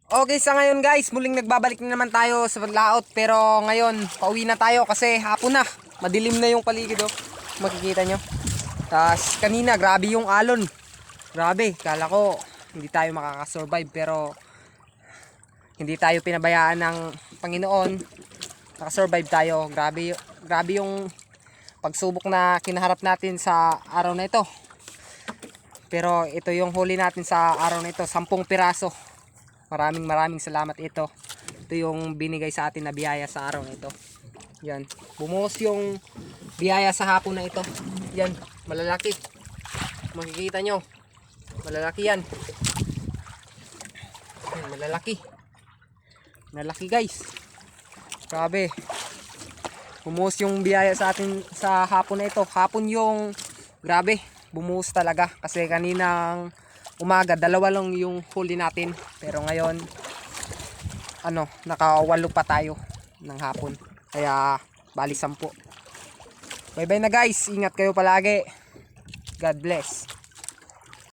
Okay, sa ngayon guys, muling nagbabalik na naman tayo sa laot. Pero ngayon, pauwi na tayo kasi hapon na. Madilim na yung paligid oh. Makikita nyo. Tapos kanina, grabe yung alon. Grabe, kala ko hindi tayo makakasurvive. Pero hindi tayo pinabayaan ng Panginoon. Nakasurvive tayo. Grabe yung pagsubok na kinaharap natin sa araw na ito. Pero ito yung huli natin sa araw na ito, 10 piraso. Maraming salamat ito. Ito yung binigay sa atin na biyaya sa araw na ito. Yan. Bumuhos yung biyaya sa hapon na ito. Yan. Malalaki. Makikita nyo. Malalaki yan. Yan, malalaki. Malalaki guys. Grabe. Bumuhos yung biyaya sa atin sa hapon na ito. Hapon yung grabe. Bumuhos talaga. Kasi kaninang umaga, 2 lang yung huli natin. Pero ngayon, naka-8 pa tayo ng hapon. Kaya, bali 10. Bye bye na guys. Ingat kayo palagi. God bless.